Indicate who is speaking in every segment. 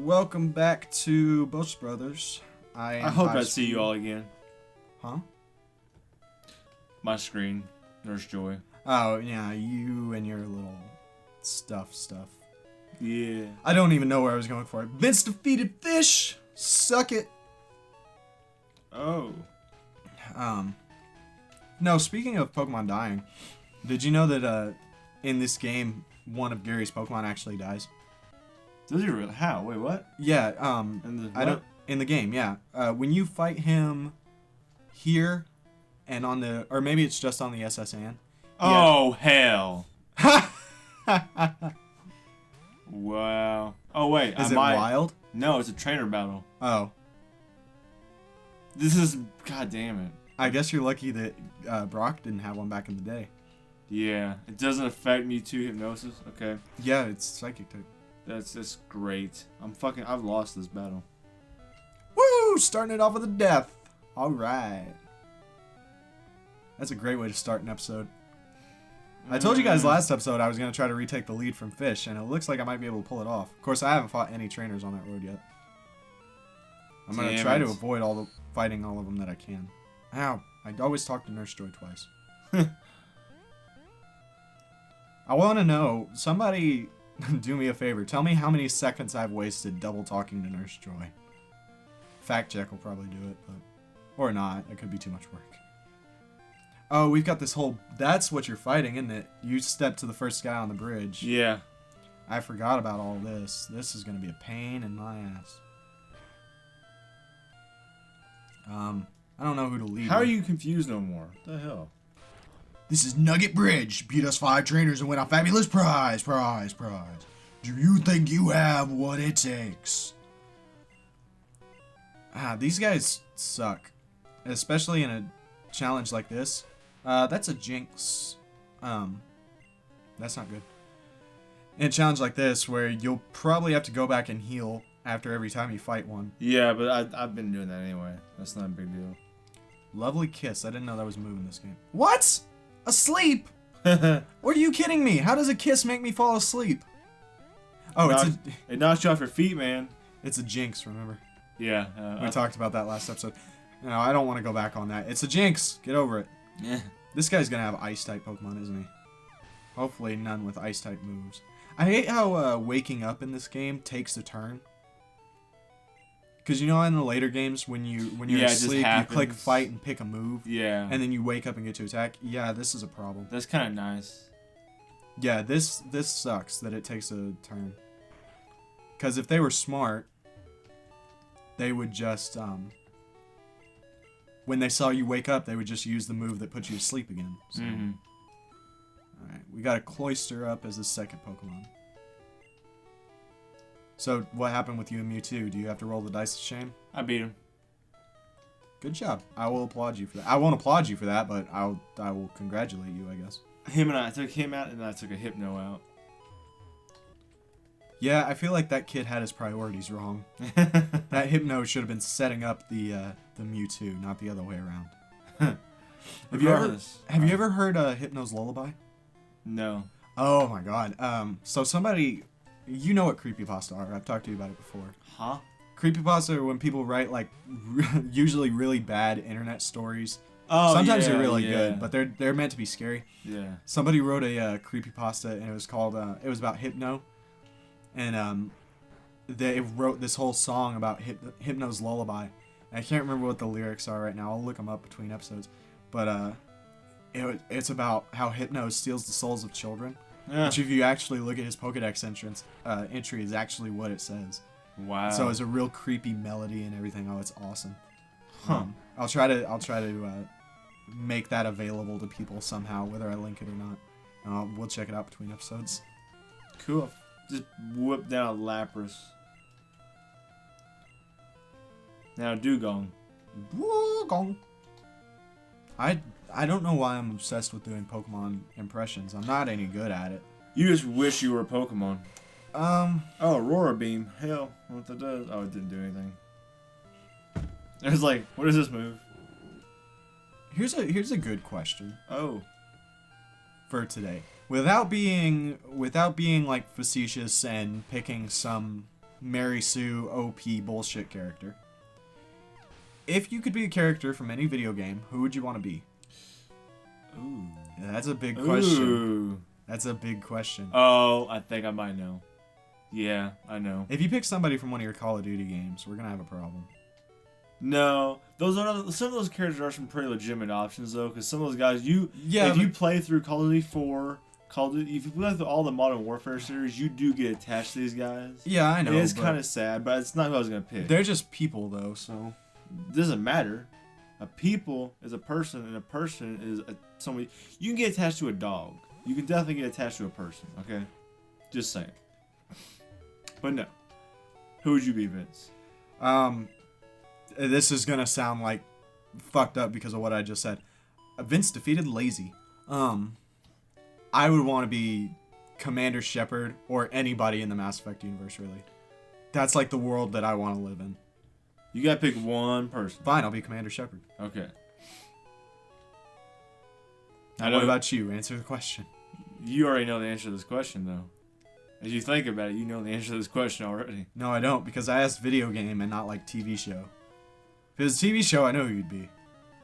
Speaker 1: welcome back to Bosch Brothers.
Speaker 2: I hope I see you all again.
Speaker 1: Huh?
Speaker 2: My screen, Nurse Joy.
Speaker 1: Oh, yeah, you and your little stuff.
Speaker 2: Yeah.
Speaker 1: I don't even know where I was going for it. Vince defeated Fish! Suck it!
Speaker 2: Oh.
Speaker 1: No, speaking of Pokemon dying, did you know that, in this game, one of Gary's Pokemon actually dies?
Speaker 2: Does he really? How? Wait, what?
Speaker 1: Yeah, in the game, yeah. When you fight him here and on the, or maybe it's just on the SSN.
Speaker 2: Oh, hell. Wow. Oh, wait.
Speaker 1: Is it wild?
Speaker 2: No, it's a trainer battle.
Speaker 1: Oh.
Speaker 2: This is, god damn it.
Speaker 1: I guess you're lucky that Brock didn't have one back in the day.
Speaker 2: Yeah. It doesn't affect me too, Hypnosis. Okay.
Speaker 1: Yeah, it's psychic type.
Speaker 2: That's great. I've lost this battle.
Speaker 1: Woo! Starting it off with a death. Alright. That's a great way to start an episode. I told you guys last episode I was going to try to retake the lead from Fish, and it looks like I might be able to pull it off. Of course, I haven't fought any trainers on that road yet. I'm going to try to avoid fighting all of them that I can. Ow. I always talk to Nurse Joy twice. I want to know, somebody do me a favor. Tell me how many seconds I've wasted double talking to Nurse Joy. Fact check will probably do it, but... Or not. It could be too much work. Oh, we've got this whole... That's what you're fighting, isn't it? You step to the first guy on the bridge.
Speaker 2: Yeah.
Speaker 1: I forgot about all this. This is going to be a pain in my ass. I don't know who to lead.
Speaker 2: How are you confused no more? What the hell?
Speaker 1: This is Nugget Bridge. Beat us 5 trainers and win a fabulous prize. Do you think you have what it takes? These guys suck. Especially in a challenge like this. That's a jinx. That's not good. In a challenge like this, where you'll probably have to go back and heal after every time you fight one.
Speaker 2: Yeah, but I've been doing that anyway. That's not a big deal.
Speaker 1: Lovely kiss. I didn't know that was a move in this game. What? Asleep? Are you kidding me? How does a kiss make me fall asleep? Oh,
Speaker 2: it knocks you off your feet, man.
Speaker 1: It's a jinx, remember?
Speaker 2: Yeah.
Speaker 1: We talked about that last episode. No, I don't want to go back on that. It's a jinx. Get over it.
Speaker 2: Yeah.
Speaker 1: This guy's going to have ice-type Pokemon, isn't he? Hopefully none with ice-type moves. I hate how waking up in this game takes a turn. Because you know in the later games, when you're asleep, you click fight and pick a move.
Speaker 2: Yeah.
Speaker 1: And then you wake up and get to attack. Yeah, this is a problem.
Speaker 2: That's kind of nice.
Speaker 1: Yeah, this sucks that it takes a turn. Because if they were smart, they would just, when they saw you wake up, they would just use the move that puts you to sleep again. So. Alright, we got a Cloyster up as the second Pokemon. So, what happened with you and Mewtwo? Do you have to roll the dice of shame?
Speaker 2: I beat him.
Speaker 1: Good job. I will applaud you for that. I won't applaud you for that, but I will congratulate you, I guess.
Speaker 2: I took him out, and I took a Hypno out.
Speaker 1: Yeah, I feel like that kid had his priorities wrong. That Hypno should have been setting up the Mewtwo, not the other way around. Have you ever heard Hypno's Lullaby?
Speaker 2: No.
Speaker 1: Oh my god. So somebody... You know what creepypasta are. I've talked to you about it before.
Speaker 2: Huh?
Speaker 1: Creepypasta are when people write, like, usually really bad internet stories.
Speaker 2: Oh,
Speaker 1: sometimes they're really good, but they're meant to be scary.
Speaker 2: Yeah.
Speaker 1: Somebody wrote a creepypasta, and it was called, it was about Hypno. And, they wrote this whole song about Hypno's Lullaby. And I can't remember what the lyrics are right now. I'll look them up between episodes. But, it's about how Hypno steals the souls of children.
Speaker 2: Yeah.
Speaker 1: Which, if you actually look at his Pokedex entry, is actually what it says.
Speaker 2: Wow.
Speaker 1: So it's a real creepy melody and everything. Oh, it's awesome.
Speaker 2: Huh.
Speaker 1: I'll try to make that available to people somehow, whether I link it or not. We'll check it out between episodes.
Speaker 2: Cool. Just whoop down Lapras. Now Dugong.
Speaker 1: Dugong. I don't know why I'm obsessed with doing Pokemon impressions. I'm not any good at it.
Speaker 2: You just wish you were a Pokemon.
Speaker 1: Oh,
Speaker 2: Aurora Beam. Hell, what that does? Oh, it didn't do anything. It was like, what is this move?
Speaker 1: Here's a good question.
Speaker 2: Oh.
Speaker 1: For today. Without being like facetious and picking some Mary Sue OP bullshit character. If you could be a character from any video game, who would you want to be?
Speaker 2: Ooh.
Speaker 1: Yeah, that's a big question.
Speaker 2: Ooh.
Speaker 1: That's a big question.
Speaker 2: Oh, I think I might know. Yeah, I know.
Speaker 1: If you pick somebody from one of your Call of Duty games, we're gonna have a problem.
Speaker 2: No, those are some of those characters are some pretty legitimate options though, because some of those guys if
Speaker 1: but-
Speaker 2: you play through Call of Duty 4, if you play through all the Modern Warfare series, you do get attached to these guys.
Speaker 1: Yeah, I know.
Speaker 2: It is
Speaker 1: but
Speaker 2: kind of sad, but it's not who I was gonna pick.
Speaker 1: They're just people, though. So
Speaker 2: Doesn't matter. A people is a person, and a person is somebody. You can get attached to a dog. You can definitely get attached to a person. Okay, just saying. But no, who would you be, Vince?
Speaker 1: This is gonna sound like fucked up because of what I just said. Vince defeated Lazy. I would want to be Commander Shepard or anybody in the Mass Effect universe. Really, that's like the world that I want to live in.
Speaker 2: You gotta pick one person.
Speaker 1: Fine, I'll be Commander Shepard.
Speaker 2: Okay.
Speaker 1: Now, what about you? Answer the question.
Speaker 2: You already know the answer to this question, though. As you think about it, you know the answer to this question already.
Speaker 1: No, I don't, because I asked video game and not like TV show. If it was a TV show, I know who you'd be.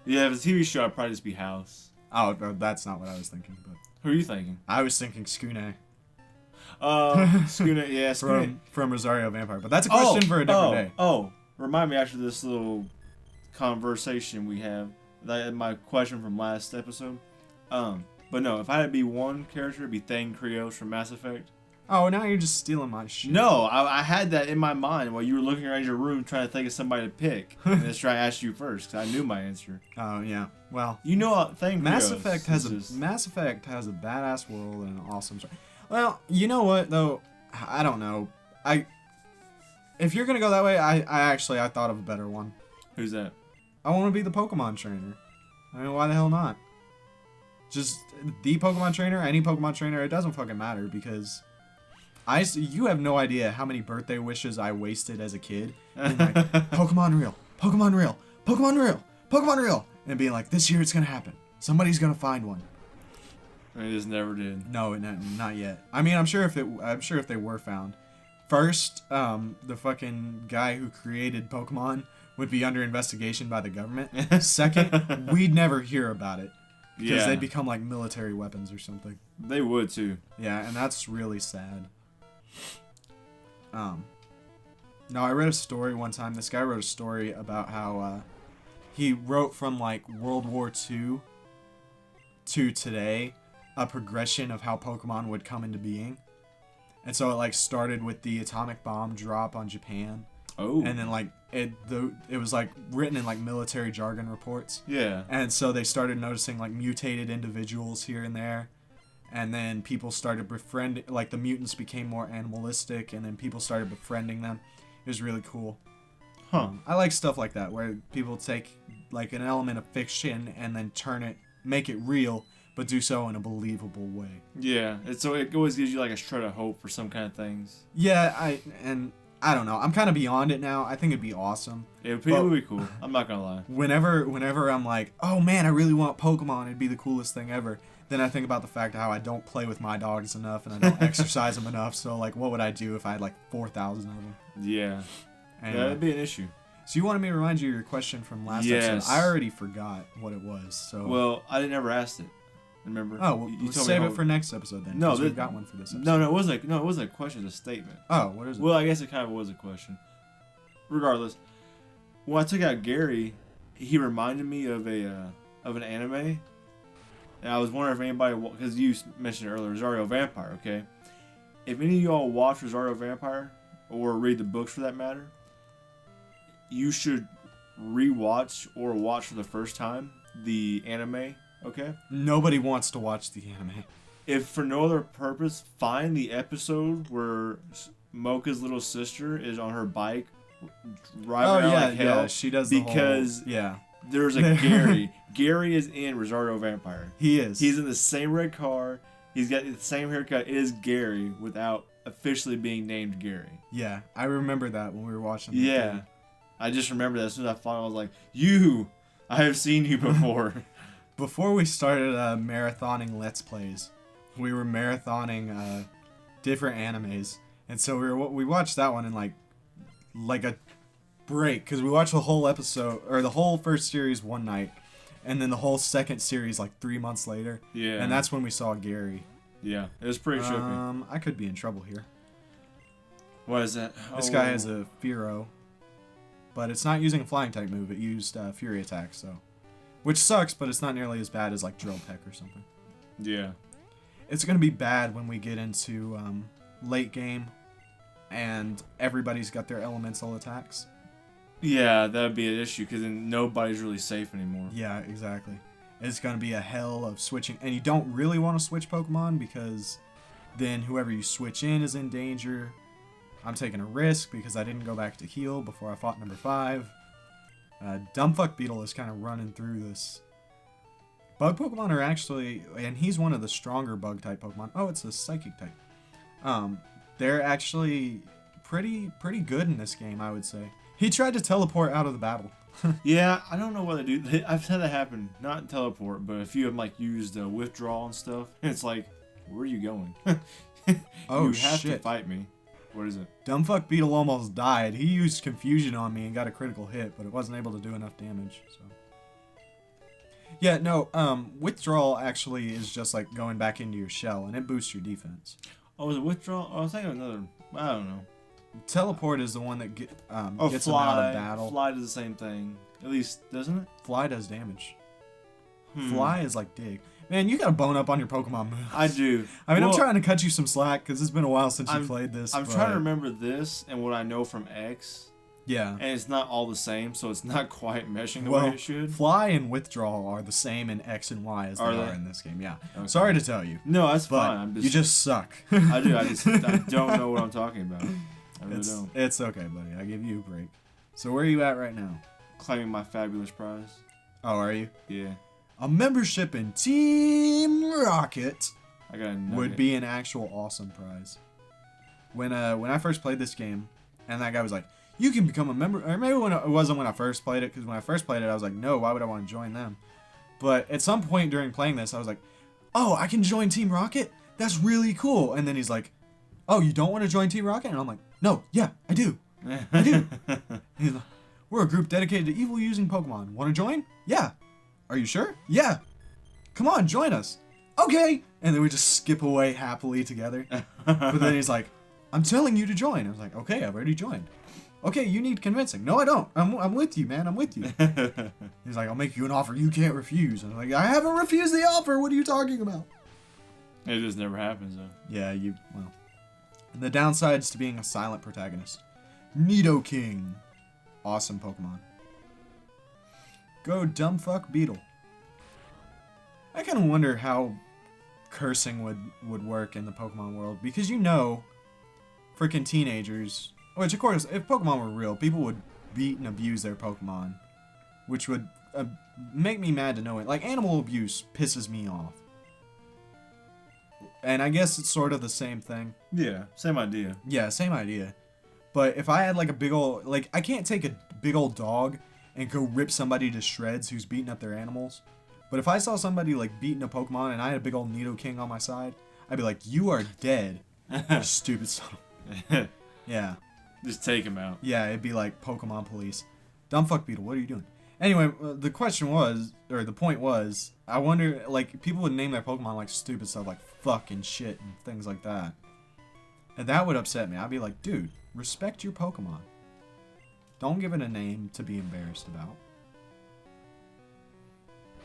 Speaker 2: Yeah, if it's a TV show, I'd probably just be House.
Speaker 1: Oh, that's not what I was thinking. But
Speaker 2: Who are you thinking?
Speaker 1: I was thinking Skune
Speaker 2: Skuna, yeah, Skuna.
Speaker 1: from Rosario Vampire. But that's a question for a different day.
Speaker 2: Oh, remind me after this little conversation we have, my question from last episode. But no, if I had to be one character, it'd be Thane Krios from Mass Effect.
Speaker 1: Oh, now you're just stealing my shit.
Speaker 2: No, I had that in my mind while you were looking around your room trying to think of somebody to pick. And let's try to ask you first, because I knew my answer.
Speaker 1: Oh, yeah. Well,
Speaker 2: You know, Thane Krios.
Speaker 1: Mass Effect has a badass world and an awesome story. Well, you know what though? I don't know. If you're gonna go that way, I thought of a better one.
Speaker 2: Who's that?
Speaker 1: I want to be the Pokemon trainer. I mean, why the hell not? Just the Pokemon trainer, any Pokemon trainer, it doesn't fucking matter because you have no idea how many birthday wishes I wasted as a kid. Being like, Pokemon real, Pokemon real, Pokemon real, Pokemon real, and being like, this year it's gonna happen. Somebody's gonna find one.
Speaker 2: I just never did.
Speaker 1: No, not yet. I mean, I'm sure if they were found, first, the fucking guy who created Pokemon would be under investigation by the government. Second, we'd never hear about it because they'd become like military weapons or something.
Speaker 2: They would too.
Speaker 1: Yeah, and that's really sad. No, I read a story one time. This guy wrote a story about how he wrote from like World War II to today a progression of how Pokemon would come into being. And so it like started with the atomic bomb drop on Japan.
Speaker 2: Oh.
Speaker 1: And then like it was like written in like military jargon reports.
Speaker 2: Yeah.
Speaker 1: And so they started noticing like mutated individuals here and there. And then people started befriending, like the mutants became more animalistic, and then people started befriending them. It was really cool.
Speaker 2: Huh.
Speaker 1: I like stuff like that, where people take like an element of fiction and then make it real, but do so in a believable way.
Speaker 2: Yeah. So it always gives you like a shred of hope for some kind of things.
Speaker 1: Yeah, I don't know. I'm kind of beyond it now. I think it'd be awesome.
Speaker 2: It would be cool. I'm not gonna lie.
Speaker 1: Whenever I'm like, oh man, I really want Pokemon, it'd be the coolest thing ever. Then I think about the fact how I don't play with my dogs enough and I don't exercise them enough. So like, what would I do if I had like 4,000 of them?
Speaker 2: Yeah.
Speaker 1: And,
Speaker 2: Yeah, that'd be an issue.
Speaker 1: So you wanted me to remind you of your question from last episode. I already forgot what it was. So
Speaker 2: well, I never asked it. Remember?
Speaker 1: Oh, well,
Speaker 2: you
Speaker 1: let's
Speaker 2: told
Speaker 1: save
Speaker 2: me
Speaker 1: it for next episode then.
Speaker 2: No,
Speaker 1: we've got one for this episode.
Speaker 2: No, it wasn't a question. It's a statement.
Speaker 1: Oh, what is it?
Speaker 2: Well, I guess it kind of was a question. Regardless, when I took out Gary, he reminded me of an anime, and I was wondering if anybody, because you mentioned it earlier, Rosario Vampire. Okay, if any of y'all watch Rosario Vampire or read the books for that matter, you should rewatch or watch for the first time the anime. Okay.
Speaker 1: Nobody wants to watch the anime.
Speaker 2: If for no other purpose, find the episode where Mocha's little sister is on her bike driving around like hell.
Speaker 1: Yeah, she does
Speaker 2: because
Speaker 1: yeah.
Speaker 2: There's a Gary. Gary is in Rosario Vampire.
Speaker 1: He is.
Speaker 2: He's in the same red car. He's got the same haircut. It is Gary without officially being named Gary.
Speaker 1: Yeah, I remember that when we were watching.
Speaker 2: Yeah,
Speaker 1: thing.
Speaker 2: I just remember that as soon as I found it, I was like, I have seen you before.
Speaker 1: Before we started marathoning Let's Plays, we were marathoning different animes, and so we watched that one, and like like a break because we watched the whole episode or the whole first series one night, and then the whole second series like 3 months later.
Speaker 2: Yeah.
Speaker 1: And that's when we saw Gary.
Speaker 2: Yeah, it was pretty shocking.
Speaker 1: I could be in trouble here.
Speaker 2: What is that?
Speaker 1: This guy has a Fearow, but it's not using a flying type move. It used Fury Attack, so which sucks, but it's not nearly as bad as like Drill Peck or something.
Speaker 2: Yeah.
Speaker 1: It's gonna be bad when we get into late game, and everybody's got their elemental attacks.
Speaker 2: Yeah, that'd be an issue because then nobody's really safe anymore.
Speaker 1: Yeah, exactly. It's gonna be a hell of switching, and you don't really want to switch Pokemon because then whoever you switch in is in danger. I'm taking a risk because I didn't go back to heal before I fought number 5. Dumbfuck Beetle is kind of running through this. Bug Pokemon are actually, and he's one of the stronger bug type Pokemon. Oh, it's a psychic type. They're actually pretty good in this game, I would say. He tried to teleport out of the battle.
Speaker 2: Yeah, I don't know what they do. I've had that happen. Not in teleport, but a few of them like used withdrawal and stuff. It's like, where are you going?
Speaker 1: Oh,
Speaker 2: you have to
Speaker 1: shit.
Speaker 2: fight me. What is it?
Speaker 1: Dumbfuck Beetle almost died. He used Confusion on me and got a critical hit, but it wasn't able to do enough damage. So. Yeah, no, withdrawal actually is just like going back into your shell, and it boosts your defense.
Speaker 2: Oh, was it withdrawal? Oh, I was thinking of another. I don't know.
Speaker 1: Teleport is the one that gets them out of battle.
Speaker 2: Fly does the same thing. At least, doesn't it?
Speaker 1: Fly does damage. Fly is like dig. Man, you gotta bone up on your Pokemon moves.
Speaker 2: I do.
Speaker 1: I mean,
Speaker 2: Well,
Speaker 1: I'm trying to cut you some slack because it's been a while since you played this.
Speaker 2: I'm
Speaker 1: but
Speaker 2: trying to remember this and what I know from X,
Speaker 1: Yeah.
Speaker 2: and it's not all the same, so it's not quite meshing the
Speaker 1: Well,
Speaker 2: way it should.
Speaker 1: Fly and Withdrawal are the same in X and Y as they
Speaker 2: Are
Speaker 1: are
Speaker 2: they?
Speaker 1: in this game. Yeah.
Speaker 2: Okay.
Speaker 1: Sorry to tell you,
Speaker 2: No, that's
Speaker 1: but
Speaker 2: fine.
Speaker 1: you just suck.
Speaker 2: I do. I don't know what I'm talking about. I really don't.
Speaker 1: It's okay, buddy. I give you a break. So where are you at right now?
Speaker 2: Claiming my fabulous prize.
Speaker 1: Oh, are you?
Speaker 2: Yeah.
Speaker 1: A membership in Team Rocket
Speaker 2: I got a nugget.
Speaker 1: would be an actual awesome prize. When I first played this game, and that guy was like, "You can become a member," or maybe it wasn't when I first played it, because when I first played it, I was like, "No, why would I want to join them?" But at some point during playing this, I was like, "Oh, I can join Team Rocket? That's really cool." And then he's like, "Oh, you don't want to join Team Rocket?" And I'm like, "No, yeah, I do. I do." And he's like, "We're a group dedicated to evil using Pokemon. Want to join? Yeah. Are you sure? Yeah. Come on, join us." Okay. And then we just skip away happily together. But then he's like, "I'm telling you to join." I was like, "Okay, I've already joined." "Okay, you need convincing." "No, I don't. I'm with you, man. I'm with you." He's like, "I'll make you an offer you can't refuse." And I'm like, "I haven't refused the offer. What are you talking about?"
Speaker 2: It just never happens, though.
Speaker 1: Yeah, well. The downsides to being a silent protagonist. Nidoking. Awesome Pokemon. Go Dumbfuck Beetle. I kind of wonder how cursing would work in the Pokemon world, because freaking teenagers, which of course, if Pokemon were real, people would beat and abuse their Pokemon, which would make me mad to know it. Like, animal abuse pisses me off. And I guess it's sort of the same thing.
Speaker 2: Yeah, same idea.
Speaker 1: Yeah, same idea. But if I had like a big old, like, I can't take a big old dog and go rip somebody to shreds who's beating up their animals. But if I saw somebody like beating a Pokemon and I had a big old Nidoking on my side, I'd be like, "You are dead, you stupid son." Yeah.
Speaker 2: Just take him out.
Speaker 1: Yeah, it'd be like Pokemon police. Dumbfuck Beetle, what are you doing? Anyway, the question was, or the point was, I wonder, like, people would name their Pokemon like stupid stuff like fuck and shit and things like that. And that would upset me. I'd be like, dude, respect your Pokemon. Don't give it a name to be embarrassed about.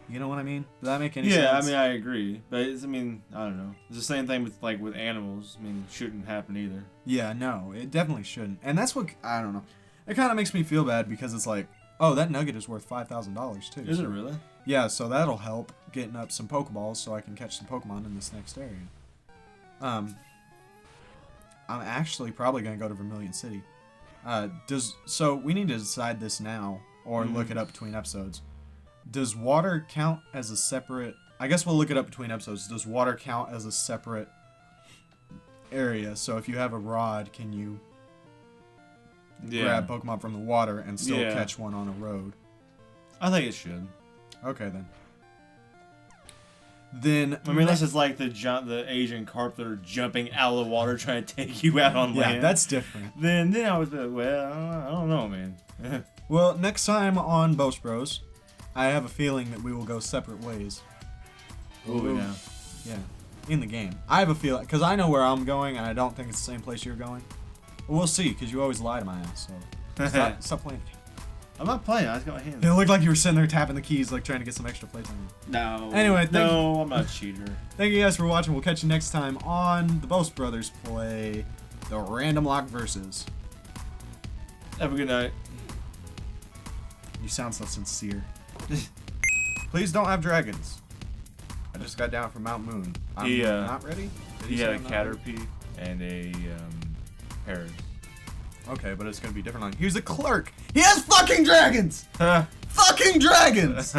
Speaker 1: You know what I mean? Does that make any sense?
Speaker 2: Yeah, I mean, I agree. But, I don't know. It's the same thing with animals. I mean, it shouldn't happen either.
Speaker 1: Yeah, no, it definitely shouldn't. And that's what, I don't know. It kind of makes me feel bad because it's like, oh, that nugget is worth $5,000 too.
Speaker 2: Is it really?
Speaker 1: Yeah, so that'll help getting up some Pokeballs so I can catch some Pokemon in this next area. I'm actually probably going to go to Vermilion City. So we need to decide this now, or look it up between episodes. Does water count as a separate... I guess we'll look it up between episodes. Does water count as a separate area? So if you have a rod, can you grab Pokemon from the water and still catch one on a road?
Speaker 2: I think it should.
Speaker 1: Okay, then. then
Speaker 2: I mean, unless it's like the Asian carp that are jumping out of the water trying to take you out on
Speaker 1: yeah,
Speaker 2: land.
Speaker 1: that's different.
Speaker 2: Then I was like, well, I don't know, man.
Speaker 1: Well, next time on Boast Bros, I have a feeling that we will go separate ways.
Speaker 2: Ooh, yeah.
Speaker 1: Yeah, in the game. I have a feeling, because I know where I'm going, and I don't think it's the same place you're going. But we'll see, because you always lie to my ass, so stop playing.
Speaker 2: I'm not playing. I just got my hands.
Speaker 1: It looked like you were sitting there tapping the keys, like trying to get some extra playtime.
Speaker 2: No.
Speaker 1: Anyway,
Speaker 2: no, I'm not a cheater.
Speaker 1: Thank you guys for watching. We'll catch you next time on the Boast Brothers play the Random Lock Versus.
Speaker 2: Have a good night.
Speaker 1: You sound so sincere. Please don't have dragons. I just got down from Mount Moon. I'm not ready? Did
Speaker 2: He
Speaker 1: say
Speaker 2: had a
Speaker 1: I'm not ready?
Speaker 2: Caterpie and a Paris.
Speaker 1: Okay, but it's gonna be different line. Here's a clerk. He has fucking dragons! Fucking dragons!